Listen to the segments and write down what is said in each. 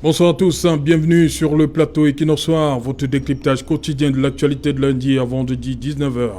Bonsoir à tous, bienvenue sur le plateau Equinox Soir, votre décryptage quotidien de l'actualité de lundi à vendredi 19h,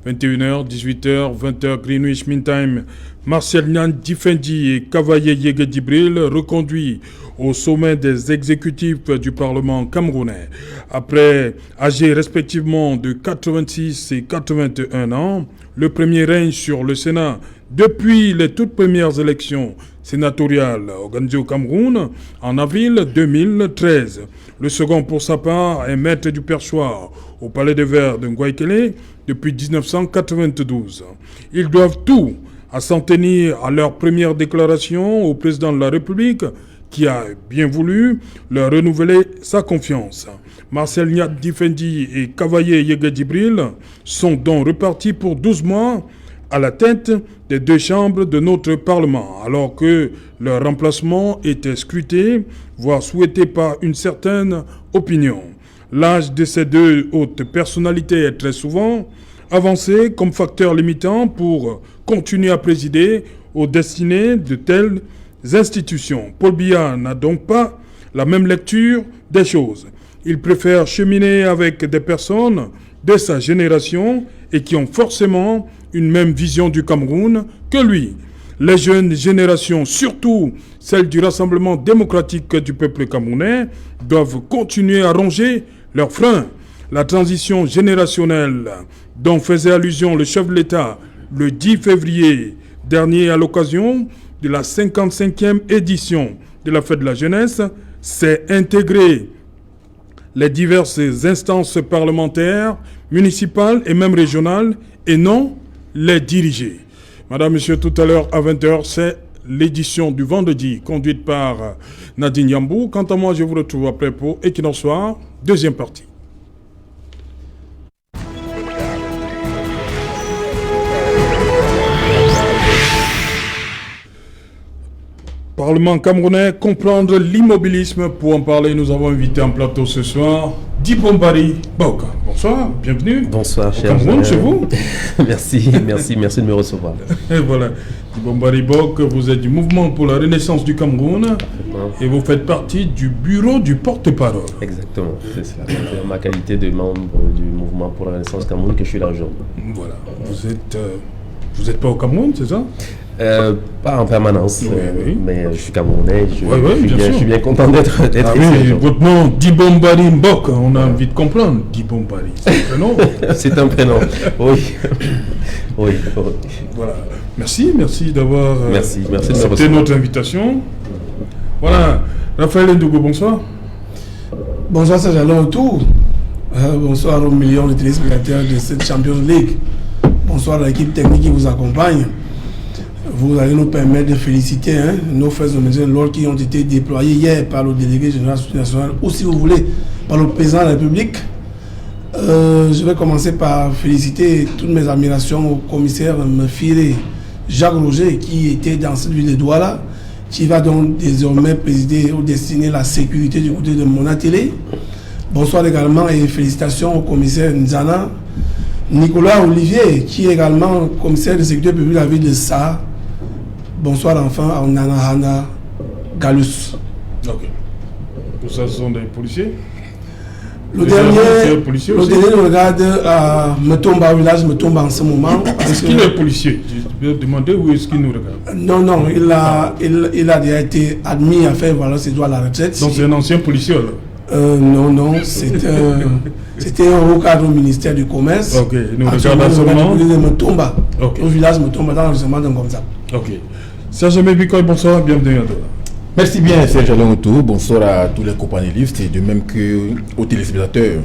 21h, 18h, 20h Greenwich Mean Time. Marcel Nyan Difendi et Kavaye Yege Djibril reconduits au sommet des exécutifs du Parlement camerounais. Après âgés respectivement de 86 et 81 ans, le premier règne sur le Sénat depuis les toutes premières élections sénatoriales organisées au Cameroun en avril 2013. Le second, pour sa part, est maître du perchoir au Palais des Verts de Ngouaikele depuis 1992. Ils doivent tout à s'en tenir à leur première déclaration au président de la République qui a bien voulu leur renouveler sa confiance. Marcel Nyat Difendi et Kavaye Yege Djibril sont donc repartis pour 12 mois à la tête des deux chambres de notre Parlement, alors que leur remplacement était scruté, voire souhaité par une certaine opinion. L'âge de ces deux hautes personnalités est très souvent avancé comme facteur limitant pour continuer à présider aux destinées de telles institutions. Paul Biya n'a donc pas la même lecture des choses. Il préfère cheminer avec des personnes de sa génération et qui ont forcément une même vision du Cameroun que lui. Les jeunes générations, surtout celles du Rassemblement démocratique du peuple camerounais, doivent continuer à ronger leurs freins. La transition générationnelle dont faisait allusion le chef de l'État le 10 février dernier à l'occasion de la 55e édition de la Fête de la Jeunesse s'est intégrée les diverses instances parlementaires, municipales et même régionales, et non les diriger. Madame, Monsieur, tout à l'heure à 20h, c'est l'édition du vendredi, conduite par Nadine Yambou. Quant à moi, je vous retrouve après pour Equinox Soir, deuxième partie. Parlement camerounais, comprendre l'immobilisme. Pour en parler, nous avons invité en plateau ce soir Dibombari Boka. Bonsoir, bienvenue. Bonsoir, cher Cameroun, chez vous. Merci de me recevoir. Et voilà, Dibombari Boka, vous êtes du mouvement pour la renaissance du Cameroun et vous faites partie du bureau du porte-parole. Exactement, c'est cela. C'est ma qualité de membre du mouvement pour la renaissance Cameroun que je suis là aujourd'hui. Voilà, vous êtes pas au Cameroun, c'est ça? Pas en permanence, oui. mais je suis camerounais, je suis bien content d'être ici. Oui, votre nom, Dibombari Mbok, on a envie de comprendre. Dibombari, c'est un prénom. C'est un prénom, oui. Oui. Voilà, merci d'avoir accepté notre invitation. Voilà, Raphaël Ndougo, bonsoir. Bonsoir, c'est Jalon autour. Bonsoir aux millions de téléspectateurs de cette Champions League. Bonsoir à l'équipe technique qui vous accompagne. Vous allez nous permettre de féliciter nos frères et qui ont été déployés hier par le délégué général national ou, si vous voulez, par le président de la République. Je vais commencer par féliciter toutes mes admirations au commissaire Mefire Jacques Roger qui était dans cette ville de Douala, qui va donc désormais présider ou destiner la sécurité du côté de Monatélé. Bonsoir également et félicitations au commissaire Nzana Nicolas Olivier, qui est également commissaire de sécurité publique de la ville de Sa. Bonsoir enfin à Nanahana Galus. Ok. Tout ça, ce sont des policiers. Le dernier nous regarde à Metomba, village Metomba en ce moment. Est-ce qu'il est policier? Je vais demander où est-ce qu'il nous regarde. Non, il a déjà été admis à faire valoir ses droits à la retraite. Donc c'est un ancien policier alors? Non, c'était un haut cadre au ministère du Commerce. Ok, nous regardons à ce moment. Metomba, au village Metomba, dans l'arrondissement d'Ngomza. Ok. Serge Mebikoy, bonsoir, bienvenue à toi. Merci bien, Serge Alonto. Bonsoir à tous les companélistes et de même qu'aux téléspectateurs.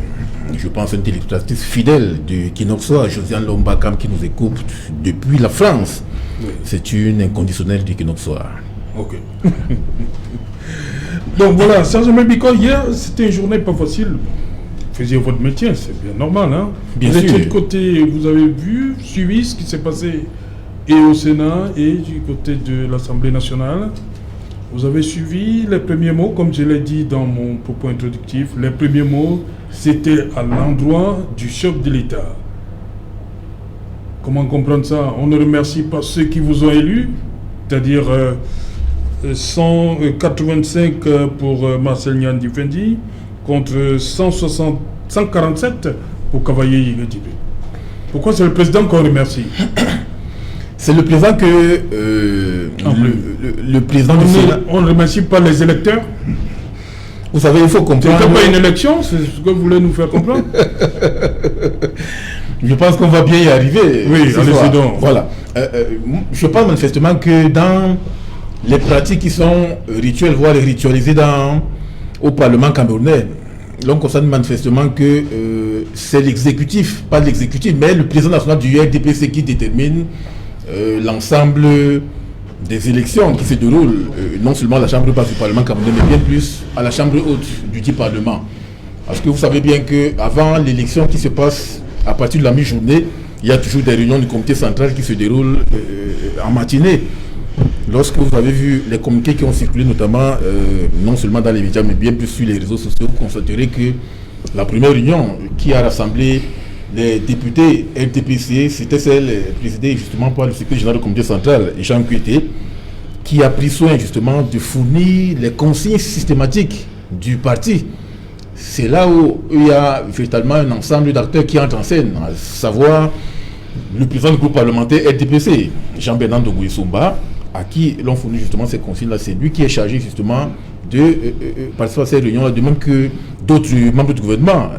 Je pense à une téléspectatrice fidèle de Equinox Soir, Josiane Lombakam, qui nous écoute depuis la France. Oui. C'est une inconditionnelle d'Equinox Soir. Ok. Donc voilà, Serge Mebikoy, hier, c'était une journée pas facile. Vous faisiez votre métier, c'est bien normal, hein? Bien sûr. De l'autre côté, vous avez suivi ce qui s'est passé et au Sénat et du côté de l'Assemblée nationale. Vous avez suivi les premiers mots, comme je l'ai dit dans mon propos introductif. Les premiers mots, c'était à l'endroit du chef de l'État. Comment comprendre ça? On ne remercie pas ceux qui vous ont élus, c'est-à-dire 185 pour Marcel Nyandi Fendi contre 147 pour Cavaillé Yigedibé. Pourquoi c'est le président qu'on remercie? C'est le président que le président du Sénat... On ne remercie pas les électeurs. Vous savez, il faut comprendre... C'est pas une élection, c'est ce que vous voulez nous faire comprendre. Je pense qu'on va bien y arriver. Oui, allez-y donc. Voilà. Je pense manifestement que dans les pratiques qui sont rituelles, voire ritualisées au Parlement camerounais, l'on constate manifestement que c'est l'exécutif, pas l'exécutif, mais le président national du RDPC qui détermine l'ensemble des élections qui se déroulent, non seulement à la chambre basse du Parlement camerounais, mais bien plus à la chambre haute du dit Parlement. Parce que vous savez bien qu'avant l'élection qui se passe à partir de la mi-journée, il y a toujours des réunions du comité central qui se déroulent en matinée. Lorsque vous avez vu les communiqués qui ont circulé, notamment non seulement dans les médias, mais bien plus sur les réseaux sociaux, vous constaterez que la première réunion qui a rassemblé les députés RDPC, c'était celle présidée justement par le secrétaire général du comité central, Jean Kuité, qui a pris soin justement de fournir les consignes systématiques du parti. C'est là où il y a véritablement un ensemble d'acteurs qui entrent en scène, à savoir le président du groupe parlementaire RDPC, Jean-Bernard Dogoïsumba, à qui l'on fournit justement ces consignes-là. C'est lui qui est chargé justement de participer à ces réunions-là, de même que d'autres membres du gouvernement,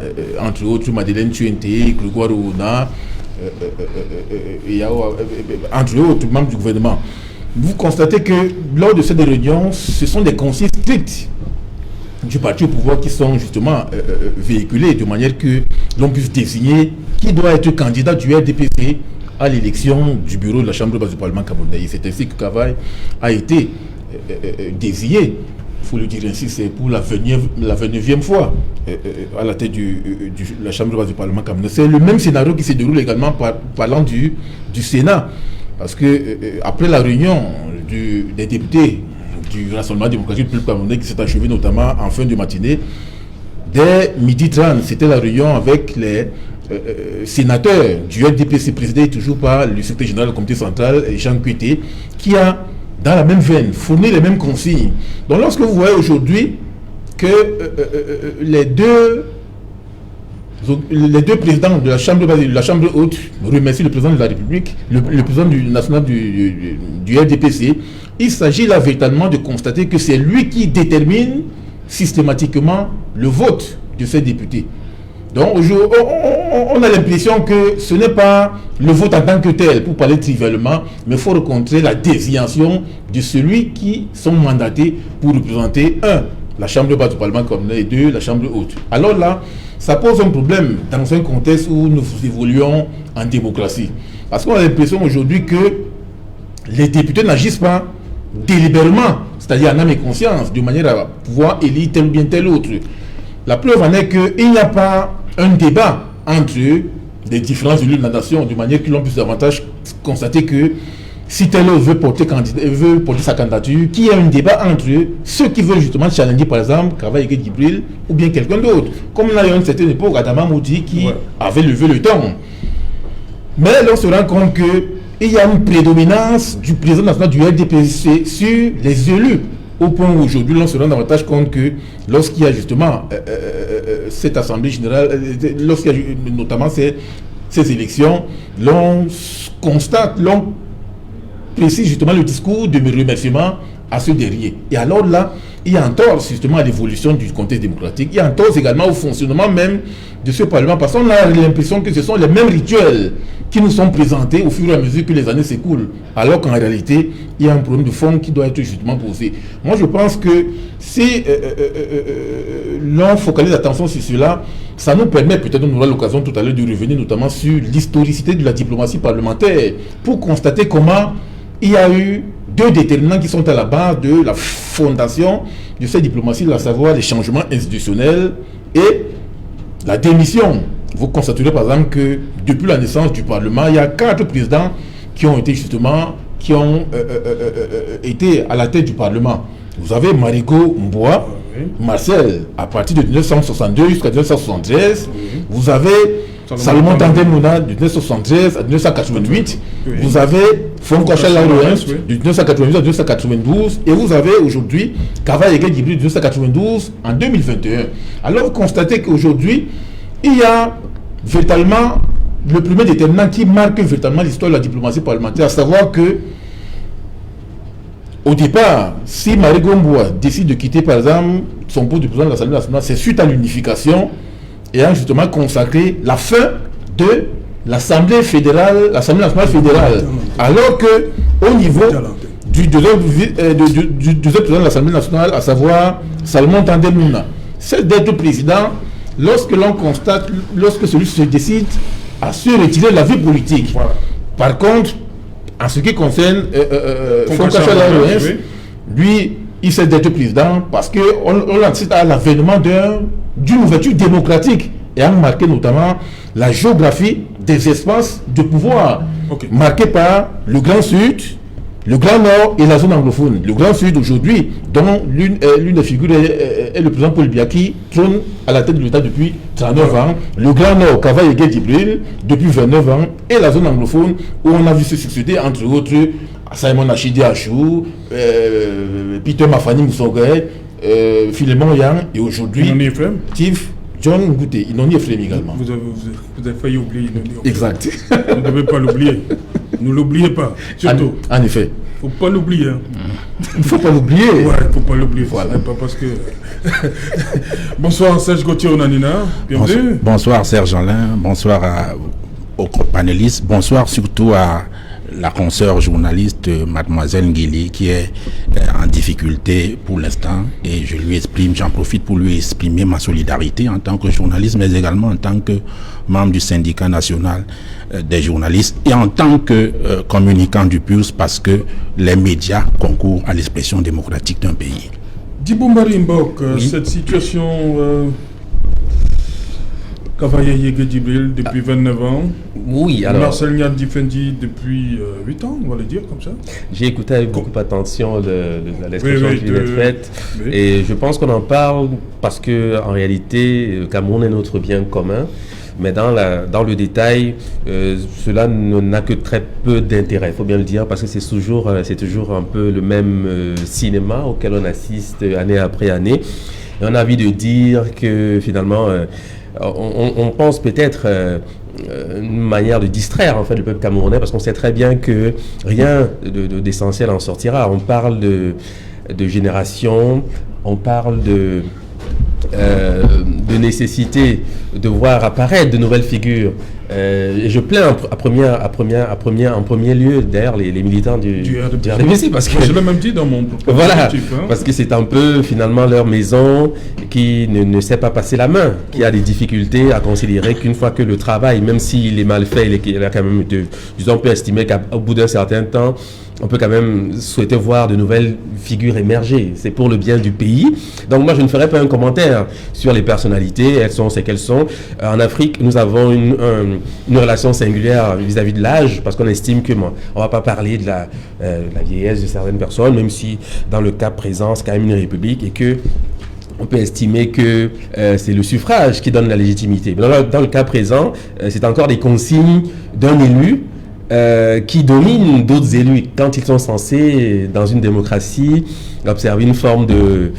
entre autres Madeleine Tuenté, Grégoire Ouna, entre autres membres du gouvernement. Vous constatez que lors de ces réunions, ce sont des consignes strictes du parti au pouvoir qui sont justement véhiculées de manière que l'on puisse désigner qui doit être candidat du RDPC à l'élection du bureau de la Chambre basse du Parlement camerounais. C'est ainsi que Cavaille a été désigné, il faut le dire ainsi, c'est pour la 29e fois à la tête de la Chambre basse du Parlement camerounais. C'est le même scénario qui se déroule également parlant du Sénat. Parce que après la réunion des députés du Rassemblement démocratique du peuple camerounais qui s'est achevée notamment en fin de matinée, dès 12h30, c'était la réunion avec les sénateur du RDPC présidé toujours par le secrétaire général du comité central, Jean Kuité, qui a, dans la même veine, fourni les mêmes consignes. Donc lorsque vous voyez aujourd'hui que les deux présidents de la chambre haute remercient le président de la République, le président national du RDPC, il s'agit là véritablement de constater que c'est lui qui détermine systématiquement le vote de ces députés. Donc on a l'impression que ce n'est pas le vote en tant que tel, pour parler trivialement, mais il faut rencontrer la désignation de celui qui sont mandatés pour représenter, la Chambre basse du Parlement camerounais, et 2, la Chambre haute. Alors là, ça pose un problème dans un contexte où nous évoluons en démocratie. Parce qu'on a l'impression aujourd'hui que les députés n'agissent pas délibérément, c'est-à-dire en âme et conscience, de manière à pouvoir élire tel ou bien tel autre. La preuve en est qu'il n'y a pas un débat entre les différents élus de la nation, de manière que l'on puisse davantage constater que si tel autre veut porter sa candidature, qu'il y a un débat entre ceux qui veulent justement challenger, par exemple, Cavaillé Gibril ou bien quelqu'un d'autre. Comme on a eu à une certaine époque, Adama Moudi qui avait levé le ton. Mais là, on se rend compte qu'il y a une prédominance du président national du RDPC sur les élus. Au point où aujourd'hui, l'on se rend davantage compte que lorsqu'il y a justement cette assemblée générale, lorsqu'il y a notamment ces élections, l'on constate, l'on précise justement le discours de remerciement à ceux derrière. Et alors là, il y a un tort justement à l'évolution du contexte démocratique, il y a un tort également au fonctionnement même de ce Parlement, parce qu'on a l'impression que ce sont les mêmes rituels qui nous sont présentés au fur et à mesure que les années s'écoulent, alors qu'en réalité, il y a un problème de fond qui doit être justement posé. Moi, je pense que si l'on focalise l'attention sur cela, ça nous permet, peut-être on aura l'occasion tout à l'heure de revenir notamment sur l'historicité de la diplomatie parlementaire, pour constater comment il y a eu deux déterminants qui sont à la base de la fondation de cette diplomatie, à savoir les changements institutionnels et la démission. Vous constaterez par exemple que depuis la naissance du Parlement, il y a 4 présidents qui ont été justement, été à la tête du Parlement. Vous avez Marigot Mboua, Martial, à partir de 1962 jusqu'à 1973, vous avez Salomon Tandem Mouna de 1973 à 1988, vous avez Fonkocha Laurens de 1988 à 1992, et vous avez aujourd'hui Kava Yege Djibril de 1992 en 2021. Alors vous constatez qu'aujourd'hui, il y a véritablement le premier déterminant qui marque véritablement l'histoire de la diplomatie parlementaire, à savoir que au départ, si Marie Gomboua décide de quitter par exemple son poste de président de l'Assemblée nationale, c'est suite à l'unification ayant justement consacré la fin de l'Assemblée fédérale, l'Assemblée nationale fédérale. Alors que au niveau du deuxième président de l'Assemblée nationale, à savoir Salomon Tandem Mouna, c'est d'être président lorsque l'on constate, lorsque celui se décide à se retirer de la vie politique. Voilà. Par contre, en ce qui concerne Fonkocha Laurens, lui, il s'est d'être président parce qu'on assiste à l'avènement d'une ouverture démocratique et a marqué notamment la géographie des espaces de pouvoir marqués par le Grand Sud, le Grand Nord et la zone anglophone. Le Grand Sud aujourd'hui, dont l'une des figures est le président Paul Biya qui trône à la tête de l'État depuis 39 ans. Le Grand Nord, Kava Yege Djibril, depuis 29 ans. Et la zone anglophone où on a vu se succéder entre autres Simon Achidi Achou, Peter Mafani Moussongay, Philemon Yang et aujourd'hui Steve John Ngouté. Inoni Efrem également. Vous avez failli oublier Inoni Efrem. Exact. Vous ne devez pas l'oublier. Ne l'oubliez pas. Surtout. En effet. Il ne faut pas l'oublier. Il ne faut pas l'oublier. Ouais, il ne faut pas l'oublier. Voilà. Pas parce que... Bonsoir Serge Gauthier Onanina. Bienvenue. Bonsoir Serge Alain. Bonsoir aux panélistes. Bonsoir surtout à la consoeur journaliste Mademoiselle Nguili qui est en difficulté pour l'instant et j'en profite pour lui exprimer ma solidarité en tant que journaliste mais également en tant que membre du syndicat national des journalistes et en tant que communicant du PULS parce que les médias concourent à l'expression démocratique d'un pays. Djibombari Mbok, cette situation... Kava Yege Djibril depuis 29 ans. Oui, alors. Marcel Niad Difendi depuis 8 ans, on va le dire comme ça. J'ai écouté avec beaucoup d'attention l'expression qui vient d'être faite. Oui. Et je pense qu'on en parle parce que en réalité, Cameroun est notre bien commun. Mais dans le détail, cela n'a que très peu d'intérêt, il faut bien le dire, parce que c'est toujours un peu le même cinéma auquel on assiste année après année. Et on a envie de dire que finalement... On pense peut-être une manière de distraire en fait le peuple camerounais parce qu'on sait très bien que rien d'essentiel en sortira. On parle de génération, on parle de nécessité de voir apparaître de nouvelles figures. Et je plains en premier lieu d'ailleurs les militants du RDPC parce que je l'ai même dit dans mon propos. Voilà, parce que c'est un peu finalement leur maison qui ne sait pas passer la main, qui a des difficultés à considérer qu'une fois que le travail, même s'il est mal fait, il a quand même disons, on peut estimer qu'au bout d'un certain temps, on peut quand même souhaiter voir de nouvelles figures émerger. C'est pour le bien du pays. Donc moi, je ne ferai pas un commentaire sur les personnalités. Elles sont ce qu'elles sont. En Afrique, nous avons une relation singulière vis-à-vis de l'âge, parce qu'on estime que on ne va pas parler de la vieillesse de certaines personnes, même si dans le cas présent, c'est quand même une république et que on peut estimer que c'est le suffrage qui donne la légitimité. Mais dans le cas présent, c'est encore des consignes d'un élu qui dominent d'autres élus quand ils sont censés, dans une démocratie, observer une forme de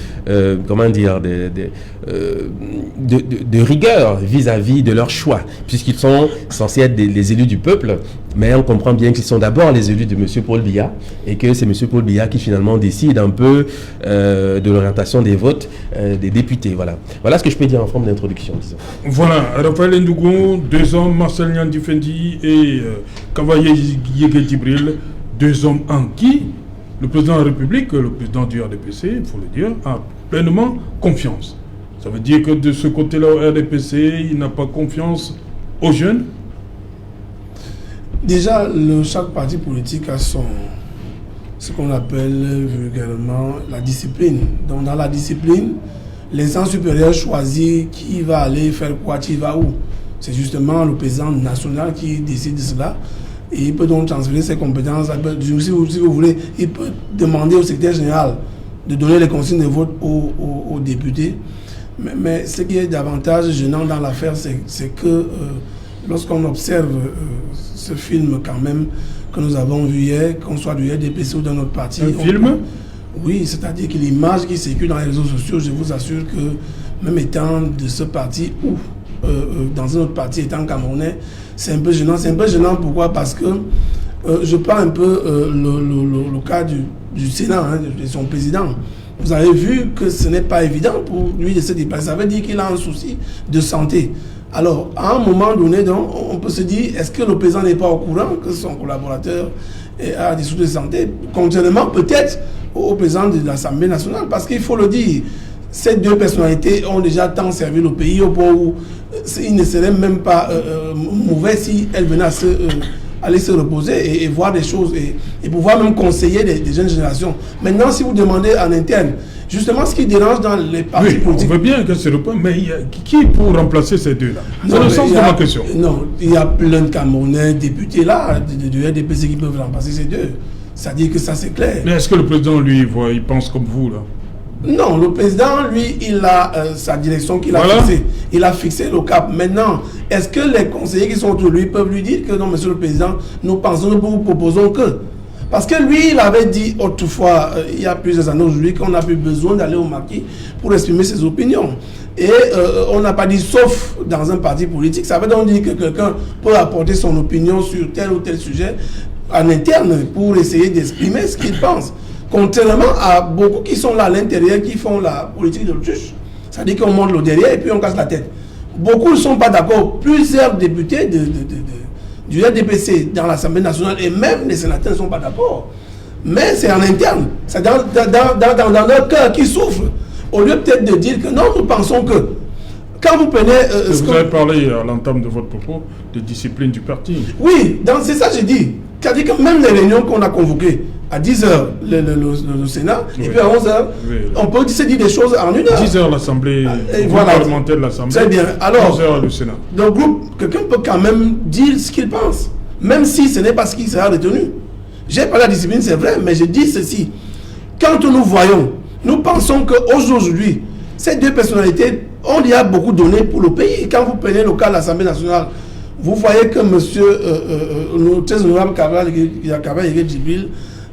rigueur vis-à-vis de leur choix, puisqu'ils sont censés être les élus du peuple, mais on comprend bien qu'ils sont d'abord les élus de M. Paul Biya, et que c'est M. Paul Biya qui finalement décide un peu de l'orientation des votes des députés. Voilà ce que je peux dire en forme d'introduction, disons. Voilà, Raphaël Ndougo, 2 hommes, Marcel Niad Difendi et Kava Yege Djibril, 2 hommes en qui le président de la République, le président du RDPC, il faut le dire, a pleinement confiance. Ça veut dire que de ce côté-là, au RDPC, il n'a pas confiance aux jeunes. Déjà, chaque parti politique a ce qu'on appelle vulgairement la discipline. Donc dans la discipline, l'instance supérieure choisit qui va aller faire quoi, qui va où. C'est justement le président national qui décide de cela. Et il peut donc transférer ses compétences. Si vous voulez, il peut demander au secrétaire général de donner les consignes de vote aux députés. Mais ce qui est davantage gênant dans l'affaire, c'est que lorsqu'on observe ce film quand même que nous avons vu hier, qu'on soit du RDPC ou dans notre parti... Un film? Oui, c'est-à-dire que l'image qui circule dans les réseaux sociaux, je vous assure que même étant de ce parti ou dans un autre parti étant camerounais, c'est un peu gênant. C'est un peu gênant pourquoi? Parce que je prends un peu le cas du Sénat, hein, de son président. Vous avez vu que ce n'est pas évident pour lui de se déplacer. Ça veut dire qu'il a un souci de santé. Alors, à un moment donné, donc, on peut se dire, est-ce que le président n'est pas au courant que son collaborateur a des soucis de santé, contrairement peut-être au président de l'Assemblée nationale? Parce qu'il faut le dire, ces deux personnalités ont déjà tant servi le pays au point où il ne serait même pas mauvais si elles venaient aller se reposer et voir des choses et pouvoir même conseiller des jeunes générations. Maintenant, si vous demandez en interne, justement, ce qui dérange dans les partis politiques... On veut bien que c'est le point, mais qui pour remplacer ces deux-là? C'est le sens de ma question. Non, il y a plein de Camerounais députés là, de RDPC qui peuvent remplacer ces deux. C'est-à-dire que ça, c'est clair. Mais est-ce que le président, lui, il pense comme vous, là? Non, le président, lui, il a sa direction qu'il a fixée. Il a fixé le cap. Maintenant, est-ce que les conseillers qui sont autour de lui peuvent lui dire que non, monsieur le président, nous pensons, nous vous proposons que... Parce que lui, il avait dit autrefois, il y a plusieurs années aujourd'hui, qu'on n'a plus besoin d'aller au maquis pour exprimer ses opinions. Et on n'a pas dit sauf dans un parti politique. Ça veut donc dire que quelqu'un peut apporter son opinion sur tel ou tel sujet en interne pour essayer d'exprimer ce qu'il pense. Contrairement à beaucoup qui sont là à l'intérieur, qui font la politique de l'autruche. C'est-à-dire qu'on monte le derrière et puis on casse la tête. Beaucoup ne sont pas d'accord. Plusieurs députés du RDPC dans l'Assemblée nationale et même les sénateurs ne sont pas d'accord. Mais c'est en interne. C'est dans leur cœur qui souffre. Au lieu peut-être de dire que non, nous pensons que... Quand vous prenez... vous avez parlé à l'entame de votre propos de discipline du parti. Oui, c'est ça que j'ai dit. C'est-à-dire que même les réunions qu'on a convoquées, à 10h le Sénat, et puis à 11h, on peut se dire des choses en une heure. 10h l'Assemblée, parlementaire de l'Assemblée. Très bien. Alors, 11h le Sénat. Le groupe, quelqu'un peut quand même dire ce qu'il pense, même si ce n'est pas ce qui sera retenu. J'ai pas la discipline, c'est vrai, mais je dis ceci. Quand nous voyons, nous pensons qu'aujourd'hui, ces deux personnalités ont déjà beaucoup donné pour le pays. Quand vous prenez le cas de l'Assemblée nationale, vous voyez que monsieur, le très honorable Cabral Djibril,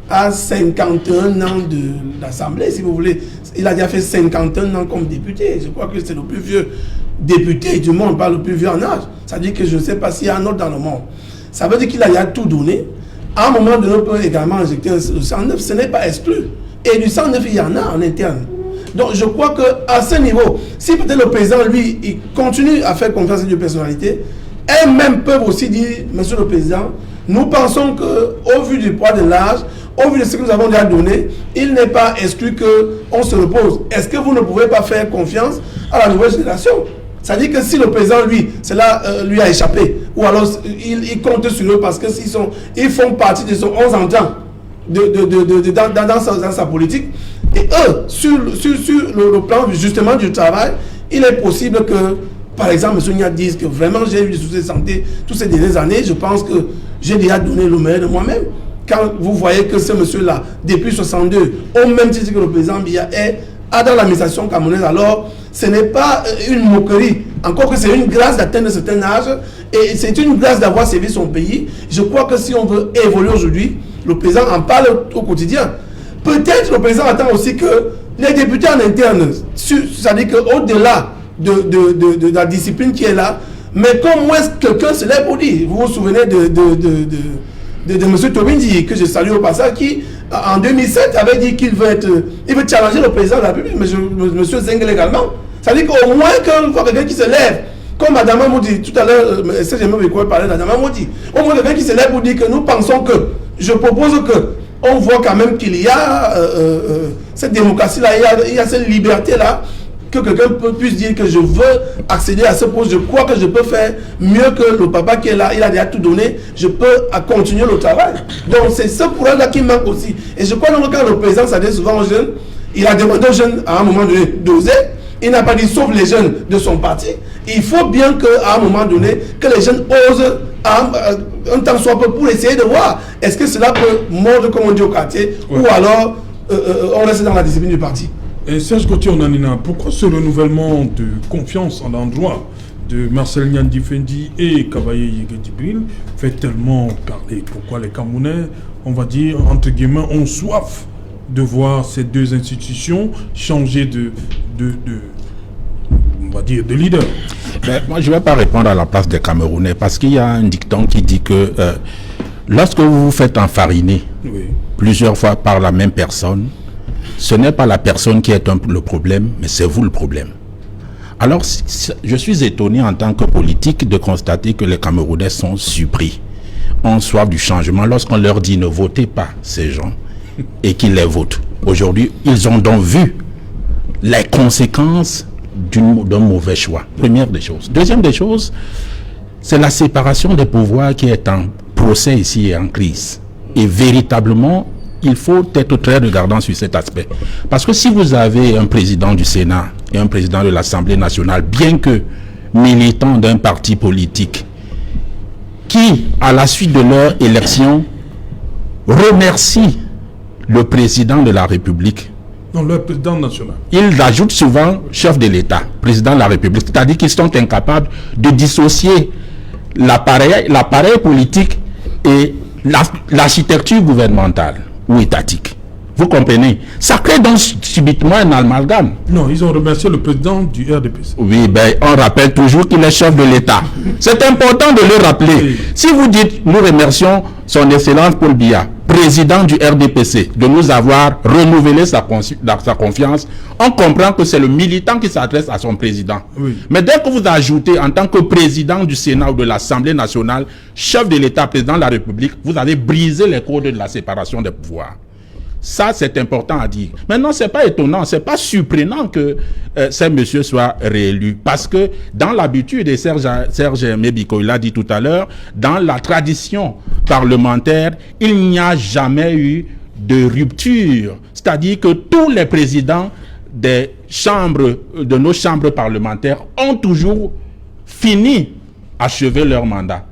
à 51 ans de l'Assemblée, si vous voulez. Il a déjà fait 51 ans comme député. Je crois que c'est le plus vieux député du monde, pas le plus vieux en âge. Ça veut dire que je ne sais pas s'il y a un autre dans le monde. Ça veut dire qu'il a déjà tout donné. À un moment donné, on peut également injecter le 109. Ce n'est pas exclu. Et du 109, il y en a en interne. Donc je crois qu'à ce niveau, si peut-être le président, lui, il continue à faire confiance à ces deux personnalités, elles-mêmes peuvent aussi dire, monsieur le président, nous pensons qu'au vu du poids de l'âge, au vu de ce que nous avons déjà donné, il n'est pas exclu qu'on se repose. Est-ce que vous ne pouvez pas faire confiance à la nouvelle génération? C'est-à-dire que si le président, lui, cela lui a échappé, ou alors il compte sur eux parce ils font partie de son 11 ans dans sa politique, et eux, sur le plan justement du travail, il est possible que, par exemple, M. Nia dise que vraiment j'ai eu des soucis de santé toutes ces dernières années, je pense que j'ai déjà donné le meilleur de moi-même. Quand vous voyez que ce monsieur-là, depuis 62, au même titre que le président Biya est dans l'administration camerounaise, alors ce n'est pas une moquerie, encore que c'est une grâce d'atteindre un certain âge, et c'est une grâce d'avoir servi son pays. Je crois que si on veut évoluer aujourd'hui, le président en parle au quotidien. Peut-être le président attend aussi que les députés en interne, c'est-à-dire qu'au-delà de la discipline qui est là, mais comment est-ce que quelqu'un se lève pour dire, vous vous souvenez de M. Tobindi, que je salue au passage, qui en 2007 avait dit qu'il veut challenger le président de la République, M. Zengel également. C'est-à-dire qu'au moins qu'on voit quelqu'un qui se lève, comme Mme Moudi, tout à l'heure, je parlais d'Adama Moudi, au moins quelqu'un qui se lève pour dire que nous pensons que, je propose que, on voit quand même qu'il y a cette démocratie-là, il y a cette liberté-là, que quelqu'un puisse dire que je veux accéder à ce poste, je crois que je peux faire mieux que le papa qui est là, il a déjà tout donné, je peux continuer le travail. Donc c'est ce courage-là qui manque aussi. Et je crois que quand le président s'adresse souvent aux jeunes, il a demandé aux jeunes à un moment donné d'oser, il n'a pas dit sauf les jeunes de son parti. Il faut bien qu'à un moment donné, que les jeunes osent un temps soit peu pour essayer de voir est-ce que cela peut mordre, comme on dit au quartier, ou alors on reste dans la discipline du parti. Et Serge Gauthier Onanina, pourquoi ce renouvellement de confiance à l'endroit de Marcel Nyandi Fendi et Kabaye Yégué-Djibril fait tellement parler? Pourquoi les Camerounais, on va dire, entre guillemets, ont soif de voir ces deux institutions changer on va dire, de leader? Moi, je ne vais pas répondre à la place des Camerounais parce qu'il y a un dicton qui dit que lorsque vous vous faites enfariner plusieurs fois par la même personne, ce n'est pas la personne qui est le problème, mais c'est vous le problème. Alors, je suis étonné en tant que politique de constater que les Camerounais sont surpris, ont soif du changement lorsqu'on leur dit ne votez pas ces gens et qu'ils les votent. Aujourd'hui, ils ont donc vu les conséquences d'un mauvais choix. Première des choses. Deuxième des choses, c'est la séparation des pouvoirs qui est en procès ici et en crise. Et véritablement, il faut être très regardant sur cet aspect. Parce que si vous avez un président du Sénat et un président de l'Assemblée nationale, bien que militants d'un parti politique, qui, à la suite de leur élection, remercient le président de la République. Non, le président national. Ils ajoutent souvent chef de l'État, président de la République. C'est-à-dire qu'ils sont incapables de dissocier l'appareil politique et l'architecture gouvernementale ou étatique. Vous comprenez? Ça crée donc subitement un amalgame. Non, ils ont remercié le président du RDPC. Oui, on rappelle toujours qu'il est chef de l'État. C'est important de le rappeler. Oui. Si vous dites, nous remercions son Excellence Paul Biya, président du RDPC, de nous avoir renouvelé sa confiance, on comprend que c'est le militant qui s'adresse à son président. Oui. Mais dès que vous ajoutez en tant que président du Sénat ou de l'Assemblée nationale, chef de l'État, président de la République, vous avez brisé les codes de la séparation des pouvoirs. Ça, c'est important à dire. Maintenant, c'est pas étonnant, c'est pas surprenant que ces messieurs soient réélus. Parce que dans l'habitude, et Serge Mébiko, il l'a dit tout à l'heure, dans la tradition parlementaire, il n'y a jamais eu de rupture. C'est-à-dire que tous les présidents des chambres, de nos chambres parlementaires, ont toujours fini, achevé leur mandat.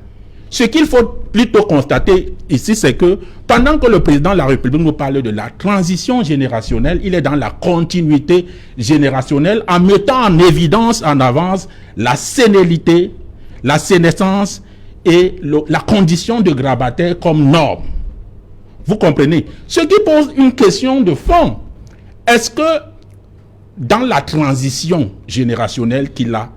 Ce qu'il faut plutôt constater ici, c'est que pendant que le président de la République nous parle de la transition générationnelle, il est dans la continuité générationnelle en mettant en évidence, en avance, la sénilité, la sénescence et la condition de grabataire comme norme. Vous comprenez? Ce qui pose une question de fond. Est-ce que dans la transition générationnelle qu'il a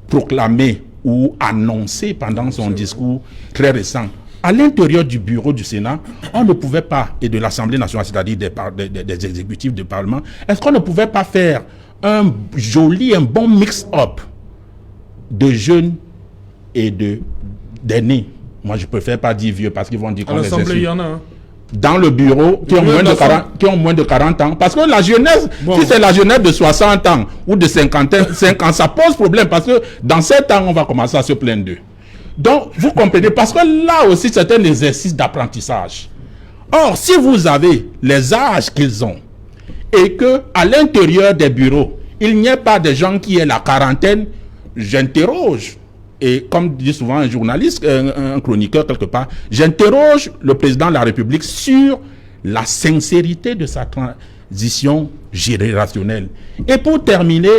proclamée ou annoncé pendant son discours très récent, à l'intérieur du bureau du Sénat, on ne pouvait pas, et de l'Assemblée nationale, c'est-à-dire des exécutifs du Parlement, est-ce qu'on ne pouvait pas faire un bon mix-up de jeunes et d'aînés? Moi, je préfère pas dire vieux parce qu'ils vont dire qu'on les insulte. À l'Assemblée, il y en a. Dans le bureau, qui ont moins de 40 ans. Parce que la jeunesse, si c'est la jeunesse de 60 ans ou de 55 ans, ça pose problème. Parce que dans 7 ans, on va commencer à se plaindre d'eux. Donc, vous comprenez, parce que là aussi, c'est un exercice d'apprentissage. Or, si vous avez les âges qu'ils ont, et que à l'intérieur des bureaux, il n'y ait pas de gens qui aient la quarantaine, j'interroge. Et comme dit souvent un journaliste, un chroniqueur quelque part, j'interroge le président de la République sur la sincérité de sa transition générationnelle. Et pour terminer,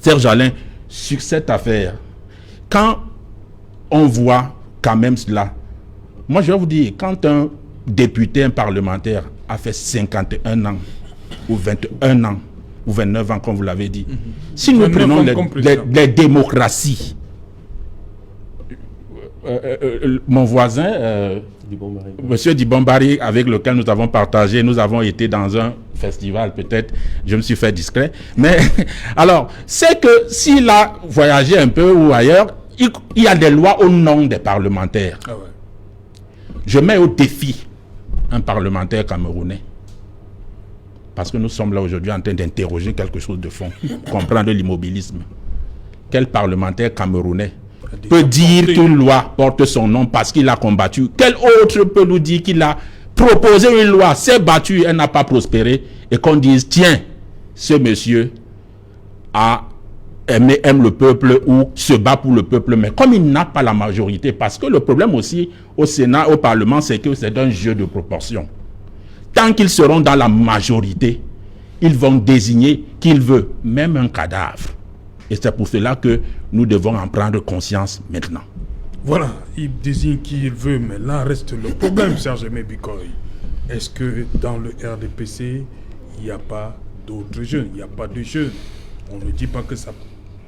Serge Alain, sur cette affaire, quand on voit quand même cela, moi je vais vous dire, quand un député, un parlementaire a fait 51 ans ou 21 ans, ou 29 ans, comme vous l'avez dit. Si nous prenons les démocraties, mon voisin, Monsieur Dibombari, avec lequel nous avons partagé, nous avons été dans un festival, peut-être, je me suis fait discret, mais alors, c'est que s'il a voyagé un peu ou ailleurs, il y a des lois au nom des parlementaires. Ah ouais. Je mets au défi un parlementaire camerounais. Parce que nous sommes là aujourd'hui en train d'interroger quelque chose de fond, comprendre l'immobilisme. Quel parlementaire camerounais peut dire qu'une loi porte son nom parce qu'il a combattu? Quel autre peut nous dire qu'il a proposé une loi, s'est battu, elle n'a pas prospéré, et qu'on dise, tiens, ce monsieur aime le peuple ou se bat pour le peuple, mais comme il n'a pas la majorité, parce que le problème aussi au Sénat, au Parlement, c'est que c'est un jeu de proportion. tant qu'ils seront dans la majorité, ils vont désigner qu'ils veulent, même un cadavre. Et c'est pour cela que nous devons en prendre conscience maintenant. Voilà, il désigne qui il veut, mais là reste le problème, Serge Aimé Bikoy. Est-ce que dans le RDPC, il n'y a pas d'autres jeunes, il n'y a pas de jeunes? On ne dit pas que ça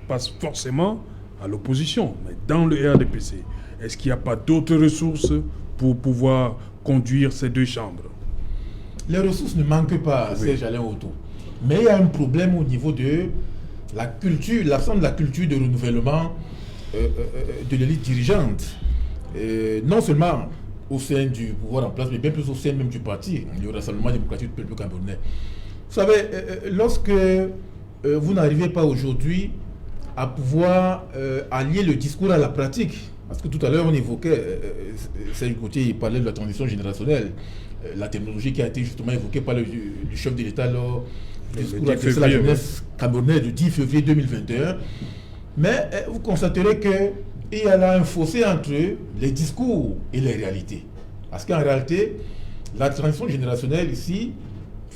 passe forcément à l'opposition, mais dans le RDPC, est-ce qu'il n'y a pas d'autres ressources pour pouvoir conduire ces deux chambres? Les ressources ne manquent pas, Serge Alain Auto. Mais il y a un problème au niveau de la culture, l'absence de la culture de renouvellement de l'élite dirigeante. Non seulement au sein du pouvoir en place, mais bien plus au sein même du parti, le Rassemblement démocratique du peuple camerounais. Vous savez, lorsque vous n'arrivez pas aujourd'hui à pouvoir allier le discours à la pratique, parce que tout à l'heure on évoquait, Serge Gauthier il parlait de la transition générationnelle, la technologie qui a été justement évoquée par le chef de l'État lors du discours adressé à la jeunesse camerounaise du 10 février 2021. Mais vous constaterez qu'il y a là un fossé entre les discours et les réalités. Parce qu'en réalité, la transition générationnelle ici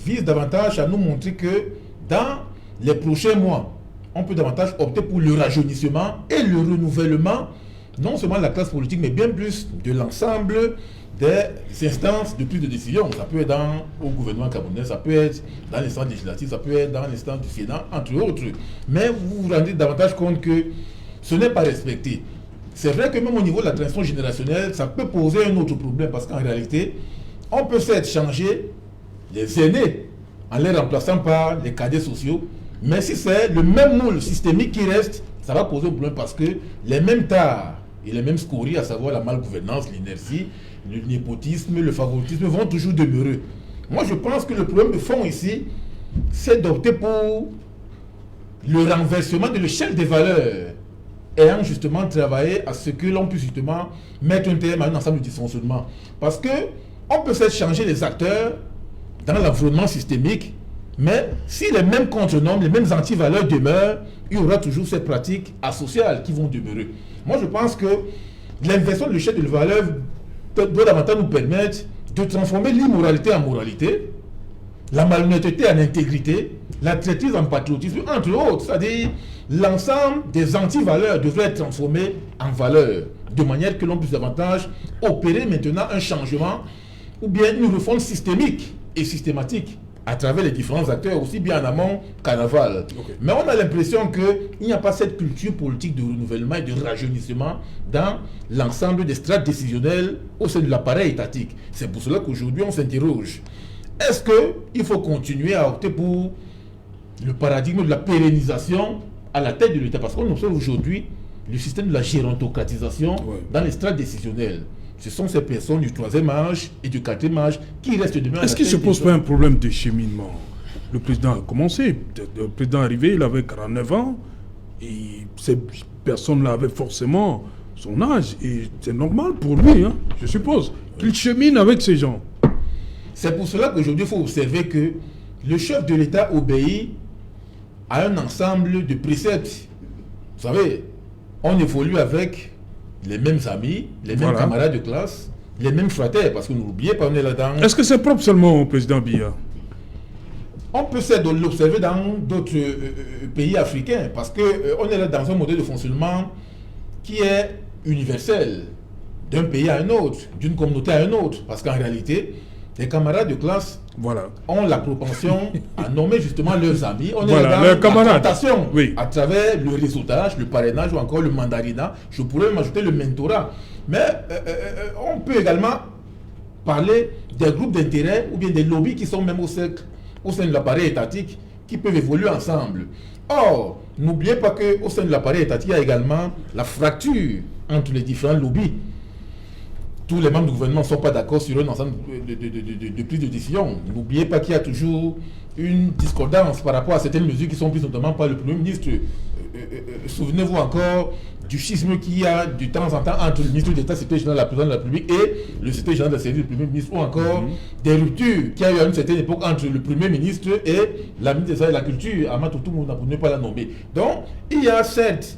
vise davantage à nous montrer que dans les prochains mois, on peut davantage opter pour le rajeunissement et le renouvellement, non seulement de la classe politique, mais bien plus de l'ensemble des instances de prise de décision. Ça peut être au gouvernement camerounais, ça peut être dans l'instance législative, ça peut être dans l'instance du Sénat, entre autres. Mais vous vous rendez davantage compte que ce n'est pas respecté. C'est vrai que même au niveau de la transition générationnelle, ça peut poser un autre problème, parce qu'en réalité, on peut certes changer les aînés en les remplaçant par les cadets sociaux, mais si c'est le même moule systémique qui reste, ça va poser un problème, parce que les mêmes tares et les mêmes scories, à savoir la malgouvernance, l'inertie, le népotisme, le favoritisme, vont toujours demeurer. Moi, je pense que le problème de fond ici, c'est d'opter pour le renversement de l'échelle des valeurs, ayant justement travaillé à ce que l'on puisse justement mettre un terme à un ensemble de dysfonctionnements. Parce que on peut faire changer les acteurs dans l'environnement systémique, mais si les mêmes contre-normes, les mêmes anti-valeurs demeurent, il y aura toujours ces pratiques asociales qui vont demeurer. Moi, je pense que l'inversion de l'échelle de valeurs doit davantage nous permettre de transformer l'immoralité en moralité, la malhonnêteté en intégrité, la traîtrise en patriotisme, entre autres. C'est-à-dire, l'ensemble des anti-valeurs devrait être transformé en valeurs, de manière que l'on puisse davantage opérer maintenant un changement ou bien une refonte systémique et systématique à travers les différents acteurs, aussi bien en amont qu'en aval. Okay. Mais on a l'impression qu'il n'y a pas cette culture politique de renouvellement et de rajeunissement dans l'ensemble des strates décisionnelles au sein de l'appareil étatique. C'est pour cela qu'aujourd'hui on s'interroge. Est-ce qu'il faut continuer à opter pour le paradigme de la pérennisation à la tête de l'État? Parce qu'on observe aujourd'hui le système de la gérontocratisation dans les strates décisionnelles. Ce sont ces personnes du 3e âge et du 4e âge qui restent demain. Est-ce qu'il ne se pose pas un problème de cheminement? Le président a commencé. Le président est arrivé, il avait 49 ans. Et ces personnes-là avaient forcément son âge. Et c'est normal pour lui, hein, je suppose, qu'il chemine avec ces gens. C'est pour cela qu'aujourd'hui, il faut observer que le chef de l'État obéit à un ensemble de préceptes. Vous savez, on évolue avec les mêmes amis, les mêmes camarades de classe, les mêmes fraternes, parce que n'oubliez pas, on est là-dedans. Est-ce que c'est propre seulement au président Biya? On peut l'observer dans d'autres pays africains, parce qu'on est là dans un modèle de fonctionnement qui est universel, d'un pays à un autre, d'une communauté à un autre, parce qu'en réalité, les camarades de classe ont la propension à nommer justement leurs amis. On est dans la tentation à travers le réseautage, le parrainage ou encore le mandarinat. Je pourrais même ajouter le mentorat. Mais on peut également parler des groupes d'intérêt ou bien des lobbies qui sont même au sein de l'appareil étatique qui peuvent évoluer ensemble. Or, n'oubliez pas qu'au sein de l'appareil étatique, il y a également la fracture entre les différents lobbies. Tous les membres du gouvernement ne sont pas d'accord sur un ensemble de prise de décision. N'oubliez pas qu'il y a toujours une discordance par rapport à certaines mesures qui sont prises notamment par le Premier ministre. Souvenez-vous encore du schisme qu'il y a de temps en temps entre le ministre d'État, secrétaire général de la présidence de la République et le secrétaire général de la service du Premier ministre, ou encore des ruptures qu'il y a eu à une certaine époque entre le Premier ministre et la ministre des Arts et de la Culture, Amath Outoumou, pour ne pas la nommer. Donc, il y a certes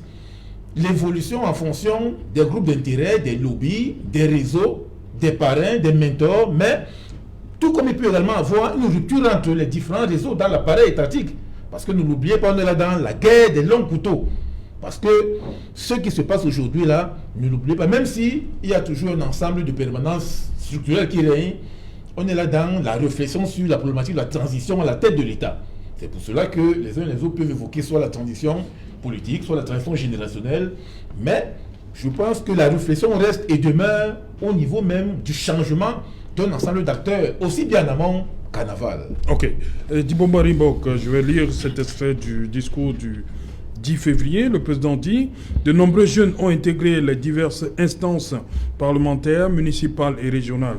l'évolution en fonction des groupes d'intérêt, des lobbies, des réseaux, des parrains, des mentors, mais Tout comme il peut également avoir une rupture entre les différents réseaux dans l'appareil étatique. Parce que ne l'oubliez pas, on est là dans la guerre des longs couteaux. Parce que ce qui se passe aujourd'hui là, ne l'oubliez pas, même s'il y a toujours un ensemble de permanences structurelles qui règnent, on est là dans la réflexion sur la problématique de la transition à la tête de l'État. C'est pour cela que les uns et les autres peuvent évoquer soit la transition politique, soit la transition générationnelle, mais je pense que la réflexion reste et demeure au niveau même du changement d'un ensemble d'acteurs, aussi bien en amont qu'en aval. Ok. Dibomba Rimbok, je vais lire cet extrait du discours du 10 février. Le président dit « De nombreux jeunes ont intégré les diverses instances parlementaires, municipales et régionales.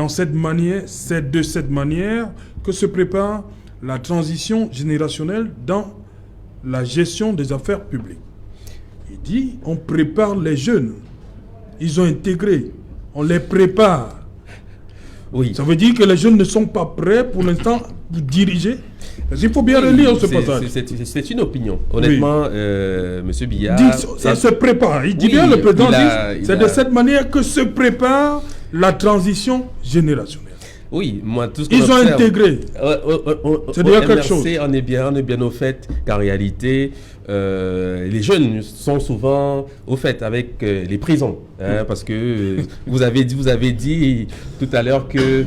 C'est de cette manière que se prépare la transition générationnelle dans la gestion des affaires publiques. » Il dit « On prépare les jeunes. Ils ont intégré. On les prépare. » Oui. Ça veut dire que les jeunes ne sont pas prêts pour l'instant pour diriger. Il faut bien relire ce passage. C'est une opinion. Honnêtement, M. Biya... Ça se prépare. Il dit bien, le président dit, c'est de cette manière que se prépare la transition générationnelle. Oui, moi, tout ce Ils ont intégré. C'est déjà quelque chose. On est bien au fait qu'en réalité, les jeunes sont souvent au fait avec les prisons. Parce que vous avez dit tout à l'heure que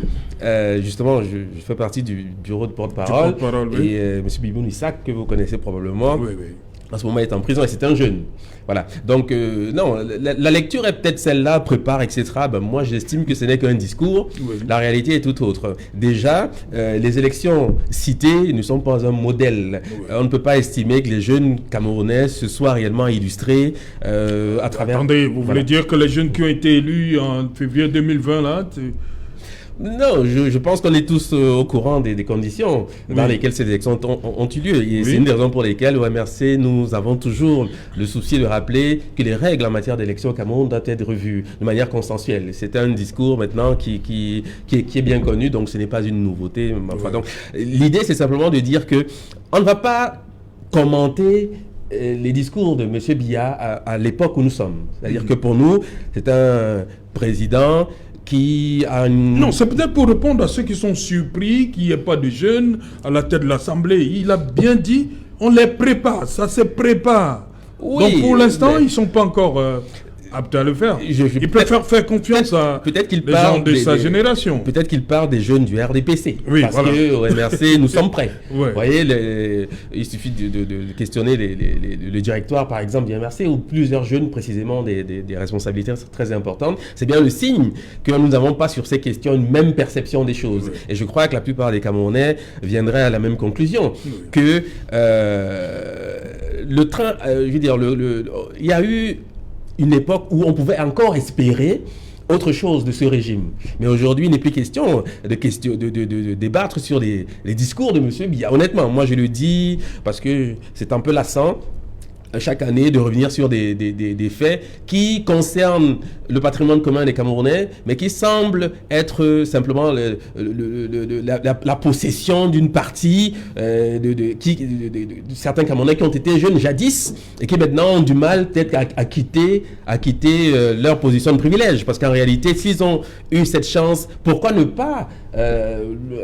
justement, je fais partie du bureau de porte-parole. Oui. Et M. Biboun Isaac, que vous connaissez probablement, en ce moment est en prison et c'est un jeune. Voilà. Donc, non, la lecture est peut-être celle-là, prépare, etc. Ben, moi, j'estime que ce n'est qu'un discours. Oui. La réalité est tout autre. Déjà, les élections citées ne sont pas un modèle. Oui. On ne peut pas estimer que les jeunes Camerounais se soient réellement illustrés à travers... Attendez, vous voulez dire que les jeunes qui ont été élus en février 2020, là... Non, je pense qu'on est tous au courant des conditions dans lesquelles ces élections ont eu lieu. Et c'est une des raisons pour lesquelles au MRC, nous avons toujours le souci de rappeler que les règles en matière d'élection au Cameroun doivent être revues de manière consensuelle. C'est un discours maintenant qui est bien connu, donc ce n'est pas une nouveauté. Enfin, donc, l'idée, c'est simplement de dire que on ne va pas commenter les discours de M. Biya à l'époque où nous sommes. C'est-à-dire que pour nous, c'est un président qui a une... Non, c'est peut-être pour répondre à ceux qui sont surpris qu'il n'y ait pas de jeunes à la tête de l'Assemblée. Il a bien dit, on les prépare, ça se prépare. Oui, donc pour l'instant, ils ne sont pas encore aptes à le faire. Il préfère faire confiance à les gens de sa génération. Peut-être qu'il parle des jeunes du RDPC. Oui, parce qu'au MRC, nous sommes prêts. Vous voyez, il suffit de questionner le directoire, par exemple, du MRC, où plusieurs jeunes, précisément, des responsabilités très importantes. C'est bien le signe que nous n'avons pas sur ces questions une même perception des choses. Oui. Et je crois que la plupart des Camerounais viendraient à la même conclusion. Que le train, je veux dire, il y a eu une époque où on pouvait encore espérer autre chose de ce régime. Mais aujourd'hui, il n'est plus question de débattre sur les discours de M. Biya. Honnêtement, moi je le dis parce que c'est un peu lassant chaque année de revenir sur des faits qui concernent le patrimoine commun des Camerounais, mais qui semblent être simplement la possession d'une partie de certains Camerounais qui ont été jeunes jadis et qui maintenant ont du mal peut-être à quitter leur position de privilège. Parce qu'en réalité, s'ils ont eu cette chance, pourquoi ne pas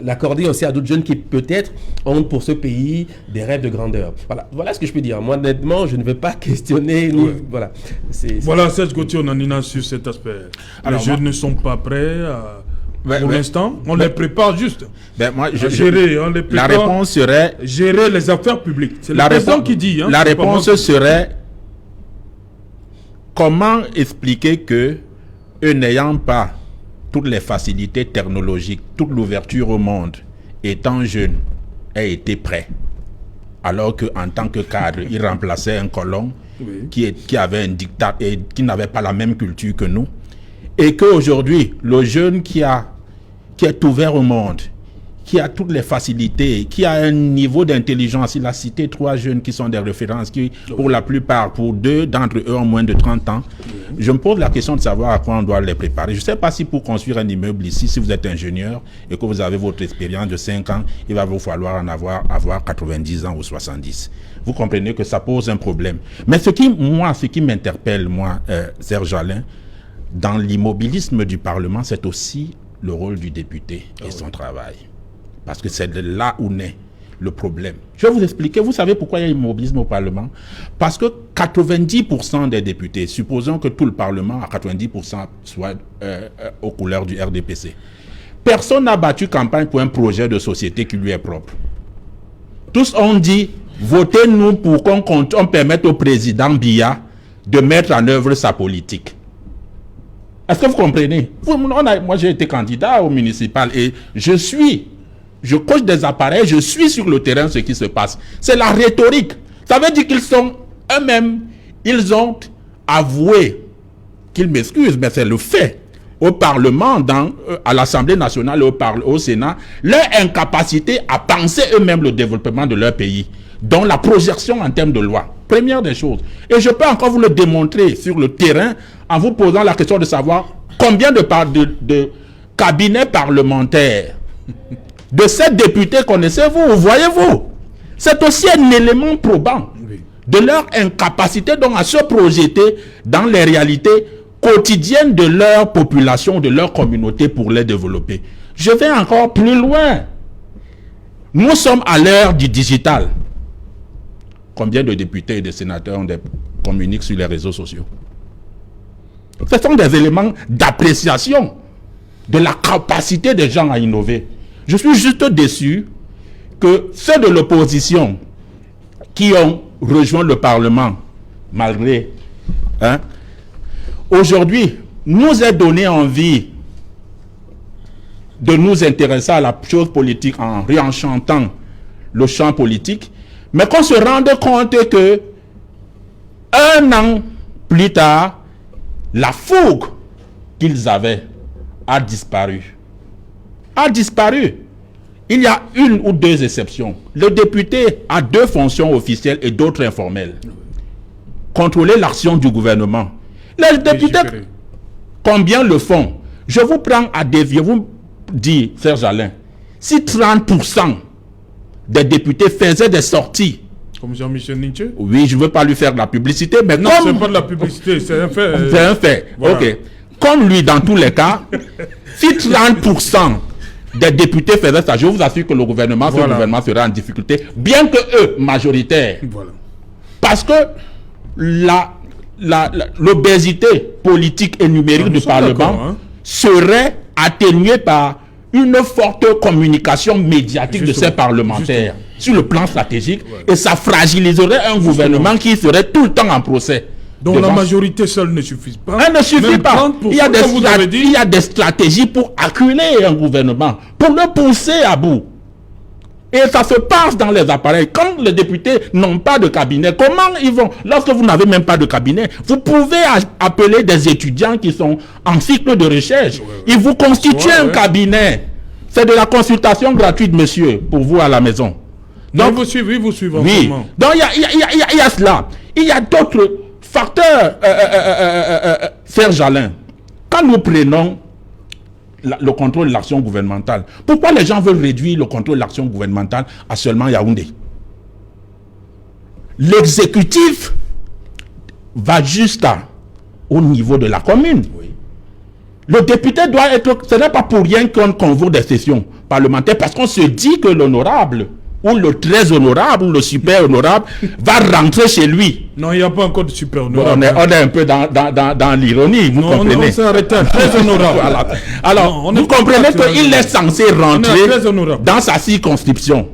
l'accorder aussi à d'autres jeunes qui peut-être ont pour ce pays des rêves de grandeur. Voilà ce que je peux dire. Moi, honnêtement, je ne vais pas questionner. Voilà. Voilà, Serge Gauthier, on en est sur cet aspect. Alors, les jeunes ne sont pas prêts pour l'instant. On les prépare juste. Gérer, on les prépare. La réponse serait... Gérer les affaires publiques. C'est le président qui dit. La réponse serait... Comment expliquer que, eux n'ayant pas toutes les facilités technologiques, toute l'ouverture au monde, étant jeunes, aient été prêts, alors qu'en tant que cadre, ils remplaçaient un colon qui avait un diktat et qui n'avait pas la même culture que nous, et qu'aujourd'hui, le jeune qui est ouvert au monde, qui a toutes les facilités, qui a un niveau d'intelligence, il a cité 3 jeunes qui sont des références, qui pour la plupart, pour 2 d'entre eux ont moins de 30 ans. Je me pose la question de savoir à quoi on doit les préparer. Je ne sais pas si pour construire un immeuble ici, si vous êtes ingénieur et que vous avez votre expérience de 5 ans, il va vous falloir avoir 90 ans ou 70. Vous comprenez que ça pose un problème. Mais ce qui m'interpelle, Serge Alain, dans l'immobilisme du Parlement, c'est aussi le rôle du député et son travail. Parce que c'est de là où naît le problème. Je vais vous expliquer. Vous savez pourquoi il y a immobilisme au Parlement? Parce que 90% des députés, supposons que tout le Parlement à 90% soit aux couleurs du RDPC. Personne n'a battu campagne pour un projet de société qui lui est propre. Tous ont dit, votez-nous pour qu'on permette au président Biya de mettre en œuvre sa politique. Est-ce que vous comprenez? Moi, j'ai été candidat au municipal et je coche des appareils, je suis sur le terrain ce qui se passe. C'est la rhétorique. Ça veut dire qu'ils sont eux-mêmes, ils ont avoué qu'ils m'excusent, mais c'est le fait. Au Parlement, à l'Assemblée nationale et au Sénat, leur incapacité à penser eux-mêmes le développement de leur pays, dont la projection en termes de loi. Première des choses. Et je peux encore vous le démontrer sur le terrain en vous posant la question de savoir combien de cabinets parlementaires de 7 députés connaissez-vous, voyez-vous? C'est aussi un élément probant de leur incapacité donc à se projeter dans les réalités quotidiennes de leur population, de leur communauté pour les développer. Je vais encore plus loin. Nous sommes à l'ère du digital. Combien de députés et de sénateurs communiquent sur les réseaux sociaux? Ce sont des éléments d'appréciation de la capacité des gens à innover. Je suis juste déçu que ceux de l'opposition qui ont rejoint le Parlement, malgré, aujourd'hui, nous est donné envie de nous intéresser à la chose politique en réenchantant le champ politique, mais qu'on se rende compte que 1 an plus tard, la fougue qu'ils avaient a disparu. A disparu. Il y a 1 ou 2 exceptions. Le député a 2 fonctions officielles et d'autres informelles. Contrôler l'action du gouvernement. Les députés, combien le font? Je vous prends à dévier. Vous dites, Serge Alain, si 30% des députés faisaient des sorties. Comme Jean-Michel Nietzsche? Oui, je ne veux pas lui faire de la publicité, mais non, ce n'est pas de la publicité, c'est un fait. C'est un fait. Voilà. Ok. Comme lui, dans tous les cas, si 30% des députés faisaient ça, je vous assure que le gouvernement, ce gouvernement serait en difficulté, bien que eux, majoritaires. Voilà. Parce que l'obésité politique et numérique du Parlement serait atténuée par une forte communication médiatique de ces parlementaires sur le plan stratégique, et ça fragiliserait un gouvernement qui serait tout le temps en procès. Donc la majorité seule ne suffit pas. Elle ne suffit pas. Il y a des stratégies pour acculer un gouvernement, pour le pousser à bout. Et ça se passe dans les appareils. Quand les députés n'ont pas de cabinet, comment ils vont? Lorsque vous n'avez même pas de cabinet, vous pouvez appeler des étudiants qui sont en cycle de recherche. Ils vous constituent un cabinet. C'est de la consultation gratuite, monsieur, pour vous à la maison. Donc vous suivez, vous suivez. Oui. Donc il y a cela. Il y a d'autres facteurs, Serge Alain. Quand nous prenons le contrôle de l'action gouvernementale, pourquoi les gens veulent réduire le contrôle de l'action gouvernementale à seulement Yaoundé? L'exécutif va juste au niveau de la commune. Oui. Le député doit être... Ce n'est pas pour rien qu'on convoque des sessions parlementaires, parce qu'on se dit que l'honorable, ou le très honorable, ou le super honorable, va rentrer chez lui. Non, il n'y a pas encore de super honorable. Bon, on est un peu dans l'ironie, vous comprenez? On s'est arrêté à très honorable. Voilà. Alors, vous comprenez qu'il est censé rentrer dans sa circonscription.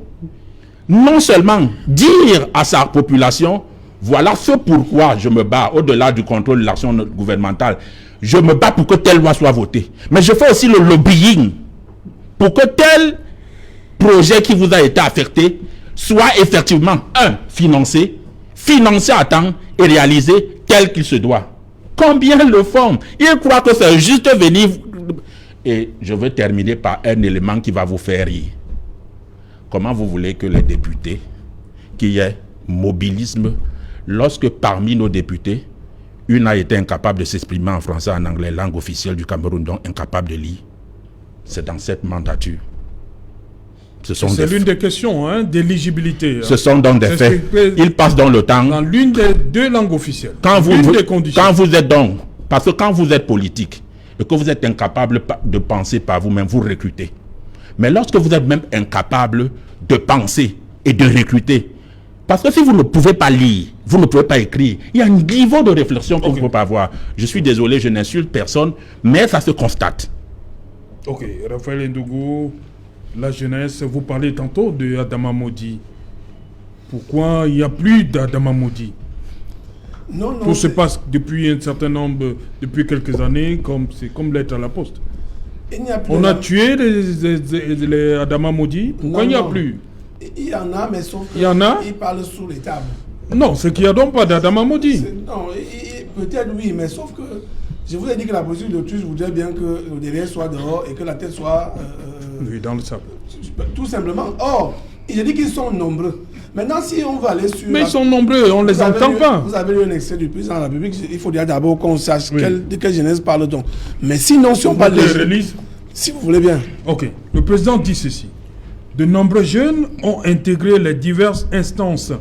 Non seulement dire à sa population, voilà ce pourquoi je me bats au-delà du contrôle de l'action gouvernementale. Je me bats pour que telle loi soit votée. Mais je fais aussi le lobbying pour que tel projet qui vous a été affecté soit effectivement, financé à temps et réalisé tel qu'il se doit. Combien le font? Ils croient que c'est juste venir. Et je veux terminer par un élément qui va vous faire rire. Comment vous voulez que les députés, qu'il y ait mobilisme, lorsque parmi nos députés, une a été incapable de s'exprimer en français, en anglais, langue officielle du Cameroun, donc incapable de lire? C'est dans cette mandature. C'est l'une des questions d'éligibilité. Ce sont donc des faits. Ils passent dans le temps. Dans l'une des 2 langues officielles. Quand vous êtes donc, parce que quand vous êtes politique, et que vous êtes incapable de penser par vous-même, vous recrutez. Mais lorsque vous êtes même incapable de penser et de recruter, parce que si vous ne pouvez pas lire, vous ne pouvez pas écrire, il y a un niveau de réflexion que vous ne pouvez pas avoir. Je suis désolé, je n'insulte personne, mais ça se constate. Ok, Raphaël Ndougou, la jeunesse, vous parlez tantôt de Adama Modi. Pourquoi il n'y a plus d'Adama Modi? Non, Tout se passe depuis un certain nombre, depuis quelques années, c'est comme lettre à la poste. On a tué les Adama Modi. Pourquoi il n'y a plus? Il y en a, mais sauf Il y en a? Ils parlent sous les tables. Non, c'est qu'il n'y a donc pas d'Adama Modi. Non, peut-être oui, mais sauf que je vous ai dit que la posture de l'autruche voudrait bien que le derrière soit dehors et que la tête soit... Oui, dans le sable. Tout simplement. Or, il a dit qu'ils sont nombreux. Maintenant, si on va aller sur... Mais ils sont nombreux, on ne les entend pas. Vous avez lu un extrait du président de la République, il faut d'abord qu'on sache de quelle jeunesse parle-t-on. Mais sinon, si on parle de... Si vous voulez bien. Ok, le président dit ceci. De nombreux jeunes ont intégré les diverses instances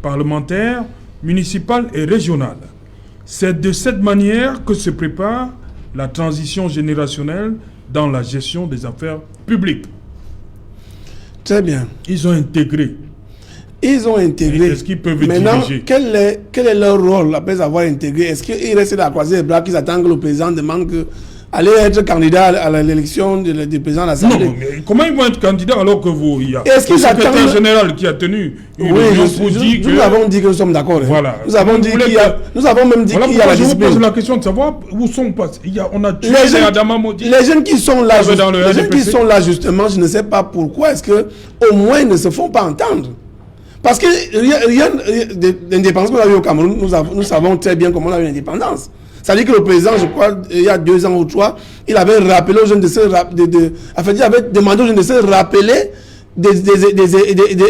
parlementaires, municipales et régionales. C'est de cette manière que se prépare la transition générationnelle dans la gestion des affaires publiques. Très bien. Ils ont intégré. Ils ont intégré. Est-ce qu'ils peuvent maintenant, diriger? Quel est leur rôle après avoir intégré? Est-ce qu'ils restent à croiser les bras, qu'ils attendent que le président demande que aller être candidat à l'élection du président de l'Assemblée? Non, mais comment ils vont être candidats alors que vous, il y a est-ce qu'ils le secrétaire attendent... général qui a tenu une réunion pour dire que... Nous avons dit que nous sommes d'accord. Voilà. Nous avons dit qu'il y a... Nous avons même dit voilà qu'il y a la je vous discipline. pose la question de savoir où sont passés. On a tué Les les Adama Modi. Les jeunes qui sont là, les jeunes qui sont là justement, je ne sais pas pourquoi est-ce que au moins ils ne se font pas entendre. Parce que rien d'indépendance qu'on a eu au Cameroun, nous savons très bien comment on a eu l'indépendance. Ça veut dire que le président, je crois, il y a 2 ans ou 3, il avait rappelé aux jeunes il avait demandé aux jeunes de se rappeler des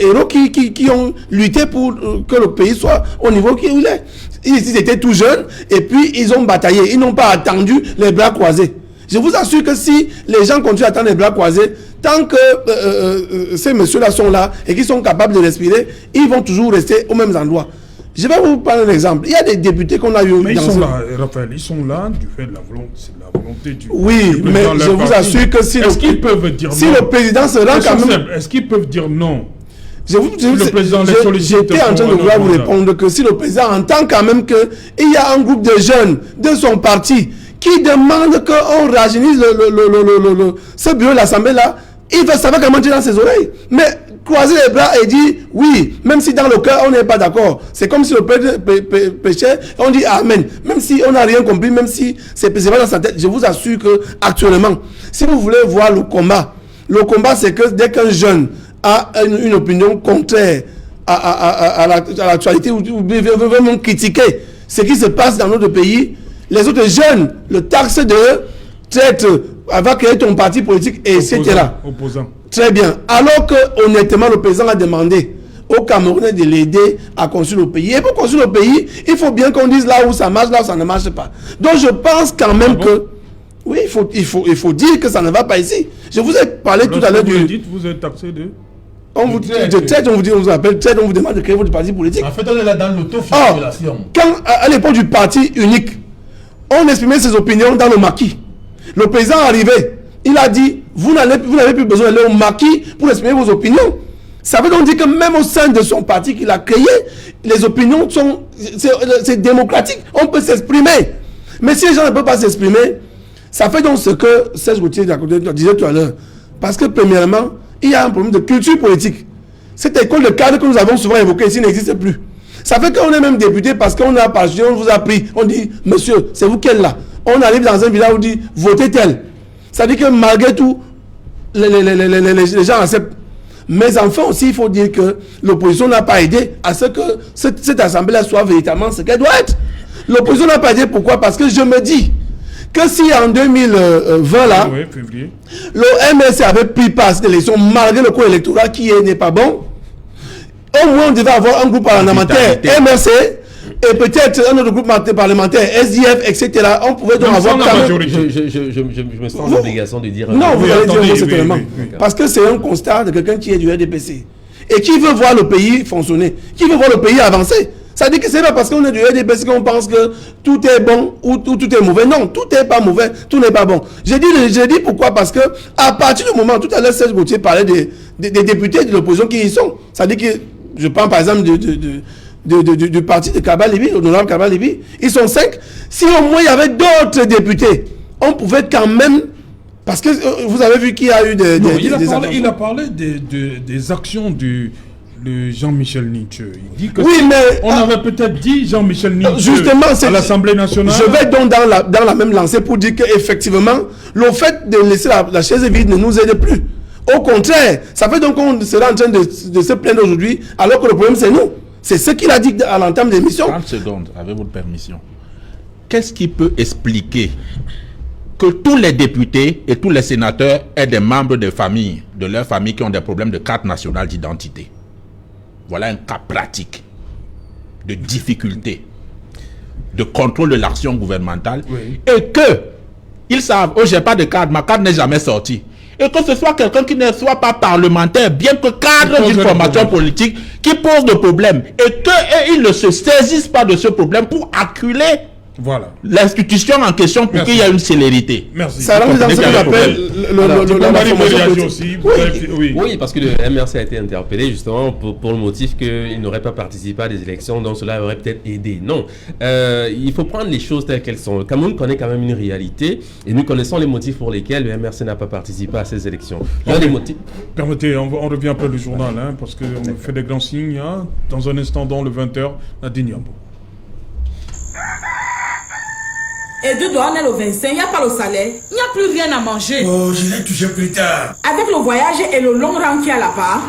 héros qui ont lutté pour que le pays soit au niveau où il est. Ils étaient tout jeunes et puis ils ont bataillé. Ils n'ont pas attendu les bras croisés. Je vous assure que si les gens continuent à attendre les bras croisés, tant que ces messieurs-là sont là et qu'ils sont capables de respirer, ils vont toujours rester aux mêmes endroits. Je vais vous prendre un exemple. Il y a des députés qu'on a eu... Mais ils sont là, Raphaël, ils sont là du fait de la volonté du... Oui, mais je vous assure que si... Est-ce qu'ils peuvent dire non? Si le président se rend quand même... Est-ce qu'ils peuvent dire non? Le président j'étais en train de vouloir vous répondre que si le président entend quand même qu'il y a un groupe de jeunes de son parti qui demande qu'on rajeunisse ce bureau de l'Assemblée là, il va savoir comment dire dans ses oreilles. Mais croiser les bras et dire oui, même si dans le cœur on n'est pas d'accord. C'est comme si le père péchait, on dit amen. Même si on n'a rien compris, même si c'est pas dans sa tête. Je vous assure que actuellement, si vous voulez voir le combat c'est que dès qu'un jeune a une opinion contraire à l'actualité ou veut même critiquer ce qui se passe dans notre pays, les autres jeunes le taxent de traître, va créer ton parti politique, etc. Opposant. Très bien. Alors que honnêtement, le président a demandé aux Camerounais de l'aider à construire le pays. Et pour construire le pays, il faut bien qu'on dise là où ça marche, là où ça ne marche pas. Donc je pense quand même que... Oui, il faut dire que ça ne va pas ici. Je vous ai parlé tout à l'heure du... Vous êtes taxé de... On vous traite, on vous appelle traite, on vous demande de créer votre parti politique. En fait, on est là dans l'autoflagellation. Quand, à l'époque du parti unique, on exprimait ses opinions dans le maquis. Le président arrivait, il a dit, vous n'avez plus besoin d'aller au maquis pour exprimer vos opinions. Ça veut donc dire que même au sein de son parti qu'il a créé, les opinions sont, c'est démocratique, on peut s'exprimer. Mais si les gens ne peuvent pas s'exprimer, ça fait donc ce que Serge Gauthier disait tout à l'heure. Parce que premièrement, il y a un problème de culture politique. Cette école de cadre que nous avons souvent évoquée ici n'existe plus. Ça fait qu'on est même député parce qu'on a parti, on vous a pris, on dit, monsieur, c'est vous qui êtes là. On arrive dans un village où on dit, votez tel. Ça dit que malgré tout, les gens acceptent. Mais enfin aussi, il faut dire que l'opposition n'a pas aidé à ce que cette assemblée soit véritablement ce qu'elle doit être. L'opposition n'a pas aidé, pourquoi? Parce que je me dis que si en 2020 là, le MLC avait pris part à cette élection malgré le code électoral qui n'est pas bon, au moins on devait avoir un groupe parlementaire MLC et peut-être un autre groupe parlementaire SDF, etc. On pouvait donc avoir quand même... Je me sens l'obligation de dire... Non, vous allez dire certainement. Parce que c'est un constat de quelqu'un qui est du RDPC et qui veut voir le pays fonctionner, qui veut voir le pays avancer. Ça dit que c'est pas parce qu'on est du RDPC qu'on pense que tout est bon ou tout est mauvais. Non, tout n'est pas mauvais, tout n'est pas bon. J'ai dit pourquoi, parce que à partir du moment, tout à l'heure, Serge Gauthier parlait des députés de l'opposition qui y sont. Ça dit que, je prends par exemple du parti de Kaba-Libi, l'honorable Kaba-Libi, ils sont 5. Si au moins il y avait d'autres députés, on pouvait quand même... Parce que vous avez vu qu'il y a eu il a parlé des actions de Jean-Michel Nietzsche. Il dit que oui, mais on avait peut-être dit Jean-Michel Nietzsche justement, à l'Assemblée nationale. Je vais donc dans la même lancée pour dire qu'effectivement, le fait de laisser la chaise vide ne nous aide plus. Au contraire, ça fait donc qu'on sera en train de se plaindre aujourd'hui, alors que le problème c'est nous. C'est ce qu'il a dit à l'entame de l'émission. 30 secondes, avec votre permission. Qu'est-ce qui peut expliquer que tous les députés et tous les sénateurs aient des membres de famille, de leur famille, qui ont des problèmes de carte nationale d'identité? Voilà un cas pratique de difficulté, de contrôle de l'action gouvernementale. Oui. Et que ils savent, oh, j'ai pas de carte, ma carte n'est jamais sortie. Et que ce soit quelqu'un qui ne soit pas parlementaire, bien que cadre d'une formation politique, qui pose des problèmes. Et qu'ils ne se saisissent pas de ce problème pour acculer l'institution en question pour qu'il y ait une célérité. Merci. Ça rentre dans ce qu'on appelle oui, parce que le MRC a été interpellé justement pour le motif qu'il n'aurait pas participé à des élections, donc cela aurait peut-être aidé. Non, il faut prendre les choses telles qu'elles sont. Le Cameroun connaît quand même une réalité et nous connaissons les motifs pour lesquels le MRC n'a pas participé à ces élections. Permettez, on revient après le journal, parce qu'on fait des grands signes. Dans un instant, dans le 20h, Nadine Yambo. Et de on est le 25, il n'y a pas le salaire, il n'y a plus rien à manger. Oh, je l'ai touché plus tard. Avec le voyage et le long rang qu'il y a là-bas,